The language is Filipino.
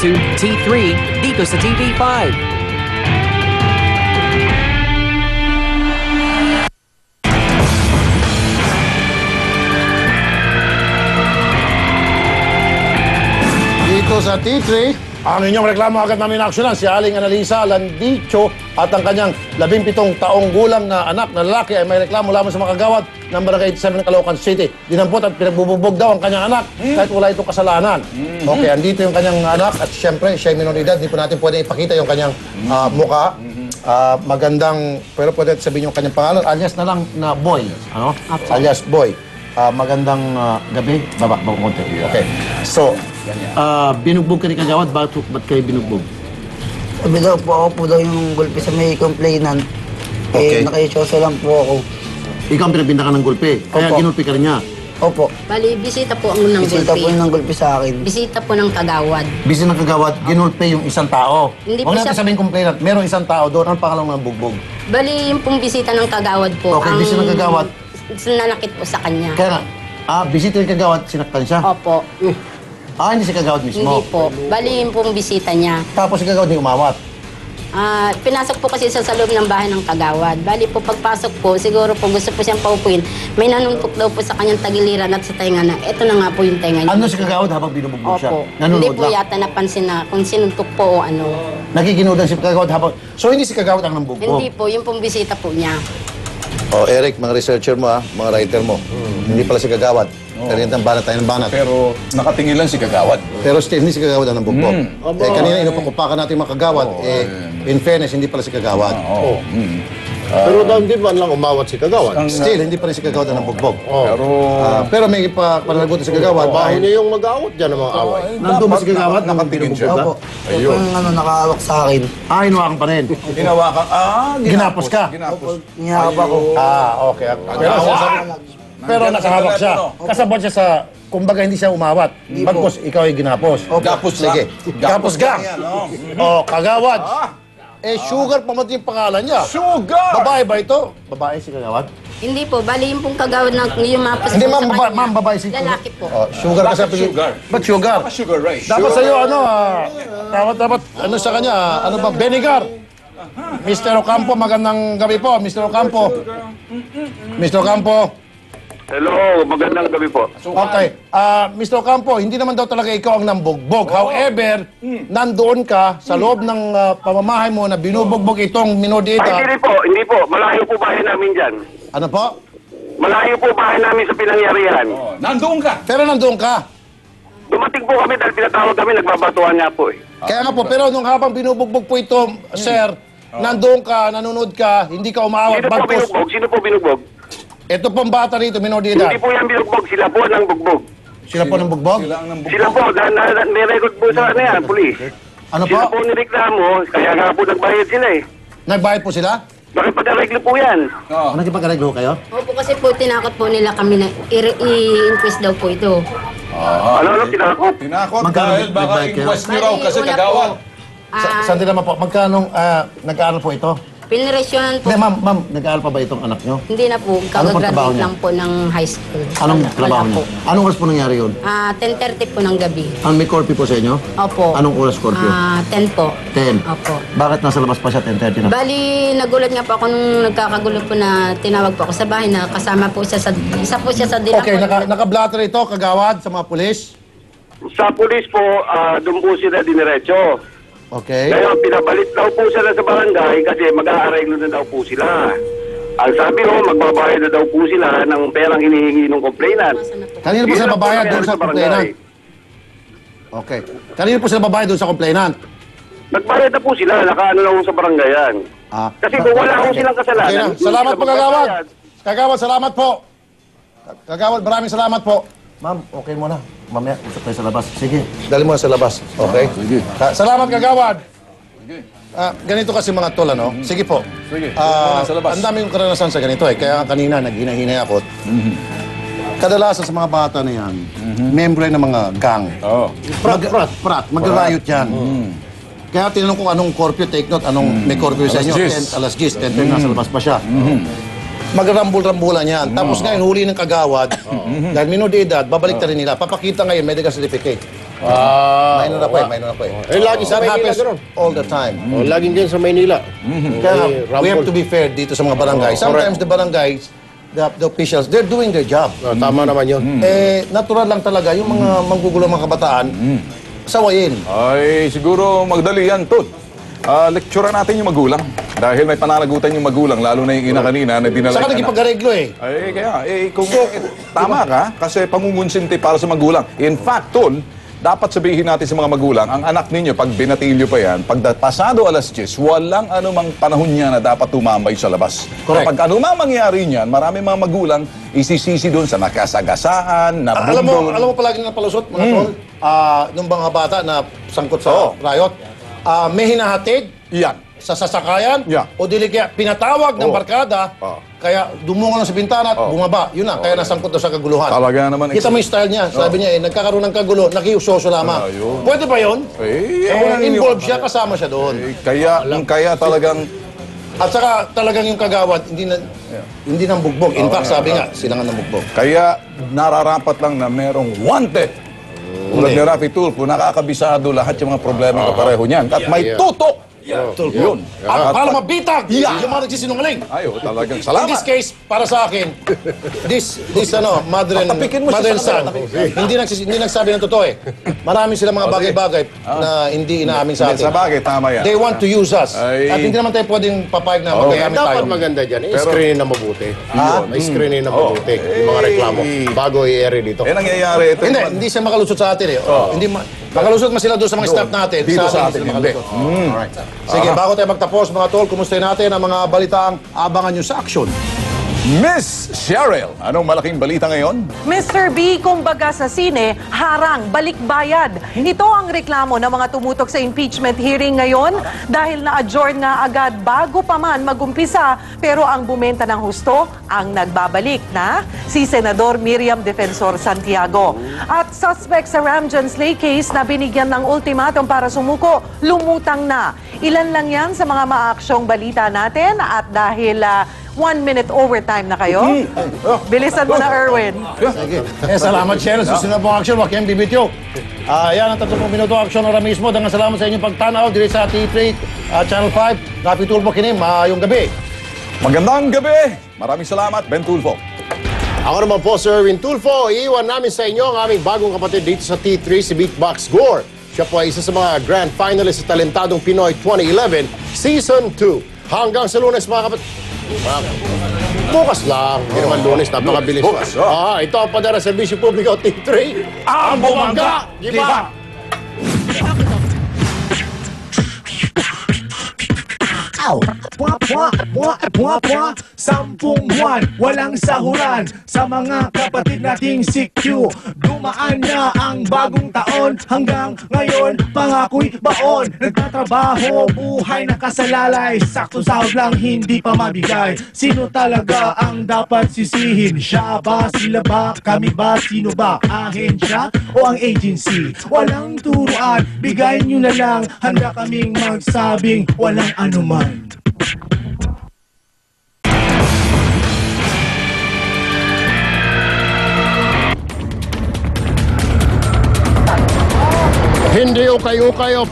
to T3 dito sa TV5. Dito sa T3, ang inyong reklamo agad namin aksyonan si Aling Analisa Landicho at ang kanyang 17 taong gulang na anak na lalaki ay may reklamo lamang sa mga kagawad ng Barangay 7 Caloocan City. Dinampot at pinagbububog daw ang kanyang anak kahit wala itong kasalanan. Okay, andito yung kanyang anak at siyempre siya ay minoridad. Hindi po natin pwede ipakita yung kanyang mukha. Magandang, pero pwede sabihin yung kanyang pangalan. Alias na lang na Boy. Ano? Alias Boy. Magandang gabi. Baba konti. Okay. So, binugbog ka ni kagawad. Ba't kayo binugbog? Sabi daw po ako po daw yung gulpi sa may complainant. Okay. Nakisyoso lang po ako. Ikaw ang pinabinta ka ng gulpi. Kaya Opo. ginulpi ka rin niya. Opo. Bali, bisita po ang unang Bisita po gulpi. yung gulpi sa akin. Bisita po ng kagawad. Bisi ng kagawad, ginulpi yung isang tao. Hindi Huwag po natin siya- sabihin complainant. Merong isang tao doon. Ang pangalan ng bugbog. Bali, yung pong bisita ng kagawad po. Okay, bisita ng kagawad. Nanakit po sa kanya. Kaya nga, bisita yung kagawad, sinaktan siya. Opo. Hindi si kagawad mismo. Hindi po. Bali, yung pong bisita niya. Tapos si kagawad hindi umawat. Pinasok po kasi sa loob ng bahay ng kagawad. Bali po, pagpasok po, siguro po gusto po siyang paupuin. May nanuntok daw po sa kanyang tagiliran at sa tenga na, eto na nga po yung tenga niya. Ano si kagawad habang binubugbog siya? Opo. Hindi Nanonood po lang. yata napansin na kung sinuntok po o ano. Nagiginodan si kagawad habang... So hindi si kagawad ang nambugbog? Hindi po, yung pong bisita po niya. Eric, mga researcher mo mga writer mo. Hindi pala si kagawad. Kanina banat tayo ng banat. Pero nakatingin lang si Kagawad. Pero still, hindi si kagawad ang nambugbog. Kanina inupakupakan natin yung mga kagawad. In fairness, hindi pala si kagawad. Pero daw hindi man lang umawat si Kagawad. Still, hindi pa rin si kagawad ang nambugbog. Pero... Pero may pananagutan si kagawad. Baho niya yung mag-awat dyan ng mga away. Nandun ba si kagawad? Nakatingin siya. Opo. Ito yung nakahawak sa akin. Hinuwakan pa rin. Ginawa ka... Ginapos ka? Ginapos. Niyakap ako. Okay. Pero nakahawak siya. Kasabot siya sa... Kumbaga hindi siya umawat. Bagkos ikaw ay ginapos. Gapos lang. Sige. Gapos gang. lang yan, oh. Kagawad. Sugar pa mati yung pangalan niya. Sugar! Babae ba ito? Babae si kagawad? Hindi po, bali yung pong kagawad ng yung mapos Hindi, po ma'am, sa baba- kanya. ma'am, babae si- Lalaki po. Sugar kasi. Bakit sugar? Ba't sugar? Sugar Ray. Dapat sa'yo, dapat, ano sa kanya, ano ba, vinegar. Mr. Ocampo, magandang gabi po, Mr. Ocampo. Mr. Ocampo. Hello, magandang gabi po. Okay. Mr. Ocampo, hindi naman daw talaga ikaw ang nambugbog. However, nandoon ka sa loob ng pamamahay mo na binubugbog itong minor de Ay, edad. hindi po. Malayo po bahay namin dyan. Ano po? Malayo po bahay namin sa pinangyarihan. Nandoon ka. Pero nandoon ka. Dumating po kami dahil pinatawag kami, nagbabatuhan nga po eh. Kaya nga po, pero nung habang binubugbog po ito, sir, nandoon ka, nanonood ka, hindi ka umaawat. Sino po Bagkos, binugbog? Sino po binugbog? ito pong bata rito, minor de edad. Hindi po yan binugbog, sila po ang bugbog. Sila po ng bugbog? Sila ang nambuk. Sila po, nirecord po sa ano yan, pulis. Ano po? Sila po nireklamo, kaya nga po nagbayad sila eh. Nagbayad po sila? Nakipag-areglo po yan. Oh. Nagkipag-areglo kayo? Opo, kasi po tinakot po nila kami na i-inquest daw po ito. Ano, tinakot? Tinakot Magkano dahil baka nagbayad kayo? inquest niyo raw kasi una Kagawad. po, Sandali naman po, magkano, nag-aaral po ito? pinresyonan po. Hindi, ma'am, nag-aaral pa ba itong anak nyo? Hindi na po, Ano pong trabaho kagagraduate niya? lang po ng high school. Anong Wala trabaho niya? po. Anong oras po nangyari yun? 10:30 po ng gabi. May curfew po sa inyo? Opo. Anong oras curfew? 10 po. 10. Opo. Bakit nasa labas pa siya 10:30 na? Bali, nagulat nga po ako nung nagkakagulo po na tinawag po ako sa bahay na kasama po siya sa, isa po siya sa dinakot. Okay, naka-blatter ito, kagawad, sa mga pulis. Sa pulis po, doon po sila diniretso. Okay. Kaya pinabalit daw po sila sa barangay kasi mag-aareglo na daw po sila. Ang sabi mo, magbabayad na daw po sila ng perang hinihingi ng complainant. Kanino po Yun sila lang po babayad nangyari doon sa barangay. complainant? Okay. Kanino po sila babayad doon sa complainant? Nagbayad na po sila, nakaano lang sa barangayan. Kasi kung wala akong silang kasalanan... Okay na. hindi Salamat sila po, kagawad. magbabayad. Kagawad, salamat po. Kagawad, maraming salamat po. Ma'am, okay muna. Mamaya, usap tayo sa labas. Sige, dali mo na sa labas. Okay? Sige. Salamat, kagawad. Sige. Ganito kasi mga tol, ano? Sige po. Sige, doon na sa labas. Ang dami kong karanasan sa ganito eh. Kaya kanina, naghinahinay ako. Kadalasan sa mga bata na yan, membre ng mga gang. Oh. Prat. Mag-riot yan. Kaya tinanong ko anong curfew, take note, anong may curfew sa inyo. Alas 10. 10, alas 10, 10, nasa labas pa siya. Magrambul-rambulan yan. Tapos ngayon, huli ng kagawad, dahil minor de edad, babalik na rin nila. Papakita ngayon, medical certificate. Minor ako eh. Eh, lagi sa That Maynila happens gano'n. all the time. Laging din sa Maynila. Kaya nga, Eh, we have Rampol. to be fair dito sa mga barangay. Sometimes the barangays, the officials, they're doing their job. Tama naman yun. Eh, natural lang talaga yung mga manggugulo mga kabataan, sawayin. Ay, siguro magdali yan, Tod. Lecturean natin yung magulang. Dahil may pananagutan yung magulang, lalo na yung ina kanina na dinala Saka yung anak. nagipag-areglo eh. Ay, kaya, kung tama ka, kasi pangungunsinti para sa magulang. In fact, Tol, dapat sabihin natin sa mga magulang, ang anak ninyo, pag binatilyo pa yan, pag pasado alas 10, walang anumang panahon niya na dapat tumambay sa labas. Correct. Kapag anumang mangyari niyan, marami mga magulang isisisi doon sa nakasagasaan, na Alam bundol. mo palagi na palusot, mga tol, nung mga bata na sangkot sa riot, may hinahatid Yan. sa sasakayan, Yeah. o dili kaya pinatawag ng Oh. barkada, Oh. kaya dumungan lang sa bintana at bumaba. Yun na, kaya nasangkot na sa kaguluhan. Talaga naman. Kita mo yung style niya. Sabi niya, nagkakaroon ng kagulo, nakiusoso lamang. Ayun. Pwede ba yun? Involved siya, kasama siya doon. Kaya talagang At saka talagang yung kagawad, hindi nang bugbog. In fact, sabi nga, sila nga nang bugbog. Kaya nararapat lang na merong wanted. Tulad ni Rafi Tulfo, nakakabisado lahat yung mga problema kapareho niyan. At may tutok. Yun. Para mabitag yung mga nagsisinungaling. Ayo, In talagang salamat. this case, para sa akin, this mother and Tapikin mo siya sa son, kanila, hindi nagsabi ng totoo eh. Marami silang mga bagay-bagay na hindi inaamin sa atin. Sa bagay, tama yan. They want to use us. Ay. At hindi naman tayo pwedeng papayag na Eh, magagamit tayo. dapat maganda dyan. Pero- I-screenin na mabuti. I-screenin na mabuti. Yung mga reklamo. Bago i-air dito. Nangyayari ito. Hindi siya makalusot sa atin eh. Makalusot man sila doon sa mga staff natin. Dito sa hindi atin, sila hindi. makalusot. Alright. Sige, bago tayo magtapos, mga tol, kumustahin natin ang mga balitaang abangan nyo sa aksyon. Miss Cheryl, anong malaking balita ngayon? Mr. B, kumbaga sa sine, harang, balikbayad. Ito ang reklamo ng mga tumutok sa impeachment hearing ngayon dahil na-adjourn nga agad bago pa man magumpisa. Pero ang bumenta ng husto, ang nagbabalik na si Senador Miriam Defensor Santiago. At suspect sa Ramjan Slay case na binigyan ng ultimatum para sumuko, lumutang na. Ilan lang yan sa mga maaksyong balita natin at dahil 1 minute overtime na kayo. Bilisan mo na, Erwin. Sige. Salamat, Cheryl. Susunod pong action, wag kayong bibityo. Yan ang 30 minuto action na mismo. Dengan salamat sa inyong pagtanaw dito sa T3 Channel 5. Rafi Tulfo Kinim, yung gabi. Magandang gabi! Maraming salamat, Ben Tulfo. Ako naman po, Sir Erwin Tulfo. Iiwan namin sa inyo ang aming bagong kapatid dito sa T3, si Beatbox Gore. Siya po ay isa sa mga grand finalist sa Talentadong Pinoy 2011 Season 2. Hanggang sa Lunes, mga kapatid. Bukas lang. Hindi naman Lunes, napakabilis. Bukas, Ito ang padara Serbisyo Publiko T3. Ang bumangga, Giba! Pwa, 10 buwan, walang sahuran sa mga kapatid nating CQ. Dumaan na ang bagong taon, hanggang ngayon pangako'y baon. Nagtatrabaho, buhay nakasalalay, sakto sahod lang hindi pa mabigay. Sino talaga ang dapat sisihin? Siya ba, sila ba, kami ba, sino ba? Ahensya o ang agency? Walang turuan, bigay nyo na lang, handa kaming magsabing walang anuman. Hindi ukay-ukay o